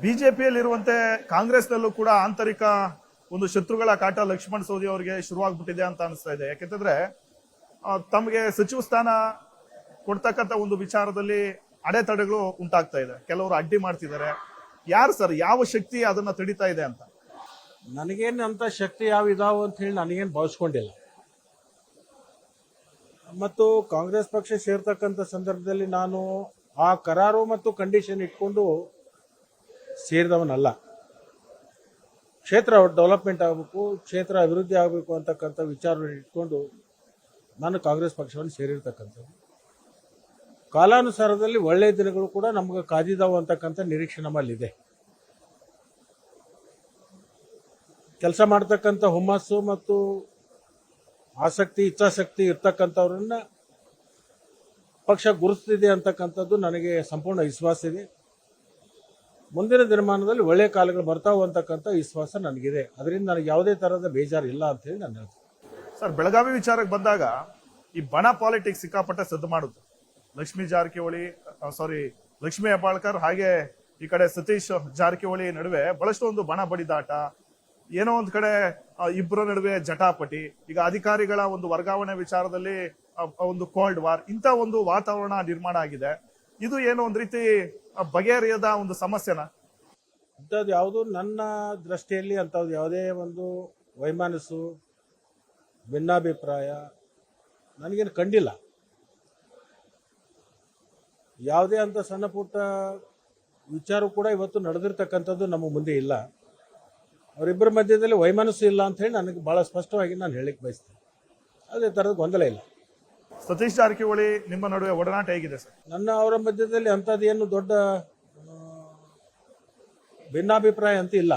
ಬಿಜೆಪಿಯಲ್ಲಿರುವಂತೆ ಕಾಂಗ್ರೆಸ್ನಲ್ಲೂ ಕೂಡ ಆಂತರಿಕ ಒಂದು ಶತ್ರುಗಳ ಕಾಟ ಲಕ್ಷ್ಮಣ್ ಸವದಿ ಅವರಿಗೆ ಶುರುವಾಗ್ಬಿಟ್ಟಿದೆ ಅಂತ ಅನಿಸ್ತಾ ಇದೆ. ಯಾಕೆಂತಂದ್ರೆ ತಮಗೆ ಸಚಿವ ಸ್ಥಾನ ಕೊಡ್ತಕ್ಕಂಥ ಒಂದು ವಿಚಾರದಲ್ಲಿ ಅಡೆತಡೆಗಳು ಉಂಟಾಗ್ತಾ ಇದೆ. ಕೆಲವರು ಅಡ್ಡಿ ಮಾಡ್ತಿದ್ದಾರೆ. ಯಾರು ಸರ್, ಯಾವ ಶಕ್ತಿ ಅದನ್ನ ತಡಿತಾ ಇದೆ ಅಂತ? ನನಗೇನು ಅಂತ ಶಕ್ತಿ ಯಾವ ಇದಾವ ಅಂತ ಹೇಳಿ ನನಗೇನು ಭಾವಿಸ್ಕೊಂಡಿಲ್ಲ. ಮತ್ತು ಕಾಂಗ್ರೆಸ್ ಪಕ್ಷ ಸೇರ್ತಕ್ಕಂಥ ಸಂದರ್ಭದಲ್ಲಿ ನಾನು ಆ ಕರಾರು ಮತ್ತು ಕಂಡೀಷನ್ ಇಟ್ಕೊಂಡು ಸೇರಿದವನಲ್ಲ. ಕ್ಷೇತ್ರ ಡೆವಲಪ್ಮೆಂಟ್ ಆಗಬೇಕು, ಕ್ಷೇತ್ರ ಅಭಿವೃದ್ಧಿ ಆಗಬೇಕು ಅಂತಕ್ಕಂಥ ವಿಚಾರವನ್ನು ಇಟ್ಕೊಂಡು ನಾನು ಕಾಂಗ್ರೆಸ್ ಪಕ್ಷವನ್ನು ಸೇರಿರ್ತಕ್ಕಂಥದ್ದು. ಕಾಲಾನುಸಾರದಲ್ಲಿ ಒಳ್ಳೆಯ ದಿನಗಳು ಕೂಡ ನಮ್ಗೆ ಕಾದಿದಾವು ಅಂತಕ್ಕಂಥ ನಿರೀಕ್ಷೆ ನಮ್ಮಲ್ಲಿದೆ. ಕೆಲಸ ಮಾಡ್ತಕ್ಕಂಥ ಹುಮ್ಮಸ್ಸು ಮತ್ತು ಆಸಕ್ತಿ ಇಚ್ಛಾಶಕ್ತಿ ಇರ್ತಕ್ಕಂಥವ್ರನ್ನ ಪಕ್ಷ ಗುರುತಿಸಿದೆ ಅಂತಕ್ಕಂಥದ್ದು ನನಗೆ ಸಂಪೂರ್ಣ ವಿಶ್ವಾಸ ಇದೆ. ಮುಂದಿನ ದಿನಮಾನದಲ್ಲಿ ಒಳ್ಳೆಯ ಕಾಲಗಳು ಬರ್ತಾವೆ ಅಂತಕ್ಕಂಥ ವಿಶ್ವಾಸ ನನಗಿದೆ. ಅದರಿಂದ ನನಗೆ ಯಾವುದೇ ತರಹದ ಬೇಜಾರು ಇಲ್ಲ ಅಂತ ಹೇಳಿ ನಾನು ಹೇಳ್ತೀನಿ. ಸರ್, ಬೆಳಗಾವಿ ವಿಚಾರಕ್ಕೆ ಬಂದಾಗ ಈ ಬಣ ಪಾಲಿಟಿಕ್ಸ್ ಸಿಕ್ಕಾಪಟ್ಟೆ ಸದ್ದು ಮಾಡುತ್ತೆ. ಲಕ್ಷ್ಮೀ ಹೆಬ್ಬಾಳ್ಕರ್ ಹಾಗೆ ಈ ಕಡೆ ಸತೀಶ್ ಜಾರಕಿಹೊಳಿ ನಡುವೆ ಬಹಳಷ್ಟು ಒಂದು ಬಣ ಬಡಿದಾಟ, ಏನೋ ಒಂದ್ ಕಡೆ ಇಬ್ಬರ ನಡುವೆ ಜಟಾಪಟಿ, ಈಗ ಅಧಿಕಾರಿಗಳ ಒಂದು ವರ್ಗಾವಣೆ ವಿಚಾರದಲ್ಲಿ ಒಂದು ಕೋಲ್ಡ್ ವಾರ್, ಇಂಥ ಒಂದು ವಾತಾವರಣ ನಿರ್ಮಾಣ ಆಗಿದೆ. ಇದು ಏನೋ ಒಂದ್ ರೀತಿ ಬಗೆಹರಿಯದ ಒಂದು ಸಮಸ್ಯೆನ? ಅಂಥದ್ದು ಯಾವುದು ನನ್ನ ದೃಷ್ಟಿಯಲ್ಲಿ ಅಂಥದ್ದು ಯಾವುದೇ ಒಂದು ವೈಮನಸ್ಸು ಭಿನ್ನಾಭಿಪ್ರಾಯ ನನಗೇನು ಕಂಡಿಲ್ಲ. ಯಾವುದೇ ಅಂತ ಸಣ್ಣ ಪುಟ್ಟ ವಿಚಾರ ಕೂಡ ಇವತ್ತು ನಡೆದಿರ್ತಕ್ಕಂಥದ್ದು ನಮ್ಮ ಮುಂದೆ ಇಲ್ಲ. ಅವರಿಬ್ಬರ ಮಧ್ಯದಲ್ಲಿ ವೈಮನಸ್ಸು ಇಲ್ಲ ಅಂತ ಹೇಳಿ ನನಗೆ ಬಹಳ ಸ್ಪಷ್ಟವಾಗಿ ನಾನು ಹೇಳಿಕ್ಕೆ ಬಯಸ್ತೇನೆ. ಅದೇ ಥರದ ಗೊಂದಲ ಇಲ್ಲ. ಸತೀಶ್ ಜಾರಕಿಹೊಳಿ ನಿಮ್ಮ ನಡುವೆ ಒಡನಾಟ ಹೇಗಿದೆ ಸರ್? ನನ್ನ ಅವರ ಮಧ್ಯದಲ್ಲಿ ಅಂಥದ್ದು ಏನು ದೊಡ್ಡ ಭಿನ್ನಾಭಿಪ್ರಾಯ ಅಂತ ಇಲ್ಲ.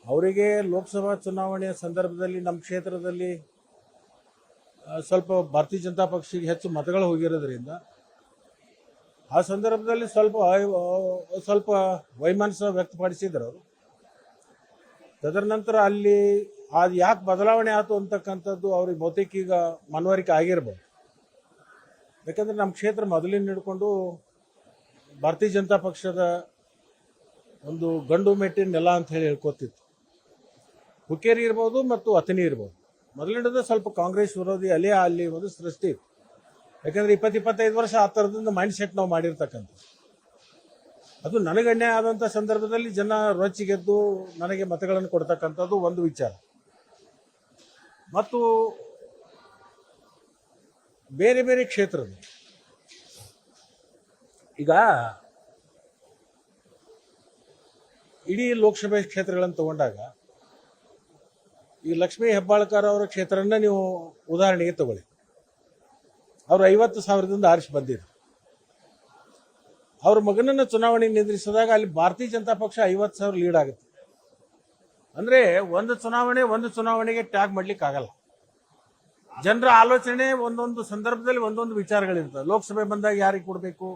ಅವರಿಗೆ ಲೋಕಸಭಾ ಚುನಾವಣೆಯ ಸಂದರ್ಭದಲ್ಲಿ ನಮ್ಮ ಕ್ಷೇತ್ರದಲ್ಲಿ ಸ್ವಲ್ಪ ಭಾರತೀಯ ಜನತಾ ಪಕ್ಷಕ್ಕೆ ಹೆಚ್ಚು ಮತಗಳು ಹೋಗಿರೋದ್ರಿಂದ ಆ ಸಂದರ್ಭದಲ್ಲಿ ಸ್ವಲ್ಪ ವೈಮನಸ್ಸು ವ್ಯಕ್ತಪಡಿಸಿದ್ರು ಅವರು. ತದರ ನಂತರ ಅಲ್ಲಿ ಅದು ಯಾಕೆ ಬದಲಾವಣೆ ಆಯ್ತು ಅಂತಕ್ಕಂಥದ್ದು ಅವ್ರಿಗೆ ಬಹುತೇಕ ಈಗ ಮನವರಿಕೆ ಆಗಿರ್ಬೋದು. ಯಾಕಂದ್ರೆ ನಮ್ಮ ಕ್ಷೇತ್ರ ಮೊದಲಿನ ಹಿಡ್ಕೊಂಡು ಭಾರತೀಯ ಜನತಾ ಪಕ್ಷದ ಒಂದು ಗಂಡು ಮೆಟ್ಟಿನ ನೆಲ ಅಂತ ಹೇಳಿ ಹೇಳ್ಕೊತಿತ್ತು. ಹುಕ್ಕೇರಿ ಇರ್ಬೋದು ಮತ್ತು ಅಥಣಿ ಇರ್ಬೋದು. ಮೊದಲಿನಿಂದ ಸ್ವಲ್ಪ ಕಾಂಗ್ರೆಸ್ ವಿರೋಧಿ ಅಲೆ ಅಲ್ಲಿ ಒಂದು ಸೃಷ್ಟಿ ಇತ್ತು. ಯಾಕಂದ್ರೆ 20-25 ವರ್ಷ ಆ ಥರದಿಂದ ಮೈಂಡ್ ಸೆಟ್ ನಾವು ಮಾಡಿರ್ತಕ್ಕಂಥ ಅದು ನನಗೆ ಅನ್ಯಾಯ ಆದಂಥ ಸಂದರ್ಭದಲ್ಲಿ ಜನ ರೊಚ್ಚಿಗೆದ್ದು ನನಗೆ ಮತಗಳನ್ನು ಕೊಡ್ತಕ್ಕಂಥದ್ದು ಒಂದು ವಿಚಾರ. ಮತ್ತು ಬೇರೆ ಬೇರೆ ಕ್ಷೇತ್ರದ ಈಗ ಇಡೀ ಲೋಕಸಭೆ ಕ್ಷೇತ್ರಗಳನ್ನು ತಗೊಂಡಾಗ ಈ ಲಕ್ಷ್ಮೀ ಹೆಬ್ಬಾಳ್ಕರ್ ಅವರ ಕ್ಷೇತ್ರನ ನೀವು ಉದಾಹರಣೆಗೆ ತಗೊಳ್ಳಿ. ಅವರು 50,000ದಿಂದ ಆರಿಸಿ ಬಂದಿದ್ರು. ಅವ್ರ ಮಗನನ್ನು ಚುನಾವಣೆಗೆ ನಿಂದ್ರಿಸಿದಾಗ ಅಲ್ಲಿ ಭಾರತೀಯ ಜನತಾ ಪಕ್ಷ 50,000 ಲೀಡ್ ಆಗುತ್ತೆ. ಅಂದ್ರೆ ಒಂದು ಚುನಾವಣೆಗೆ ಟ್ಯಾಗ್ ಮಾಡ್ಲಿಕ್ಕೆ ಆಗಲ್ಲ. ಜನರ ಆಲೋಚನೆ ಒಂದೊಂದು ಸಂದರ್ಭದಲ್ಲಿ ಒಂದೊಂದು ವಿಚಾರಗಳಿರ್ತವೆ. ಲೋಕಸಭೆ ಬಂದಾಗ ಯಾರಿಗೆ ಕೊಡಬೇಕು,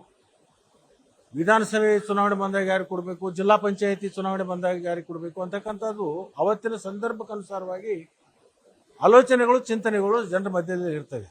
ವಿಧಾನಸಭೆ ಚುನಾವಣೆ ಬಂದಾಗ ಯಾರಿಗೆ ಕೊಡಬೇಕು, ಜಿಲ್ಲಾ ಪಂಚಾಯತಿ ಚುನಾವಣೆ ಬಂದಾಗ ಯಾರಿಗೆ ಕೊಡಬೇಕು ಅಂತಕ್ಕಂಥದ್ದು ಅವತ್ತಿನ ಸಂದರ್ಭಕ್ಕನುಸಾರವಾಗಿ ಆಲೋಚನೆಗಳು ಚಿಂತನೆಗಳು ಜನರ ಮಧ್ಯದಲ್ಲಿ ಇರ್ತವೆ.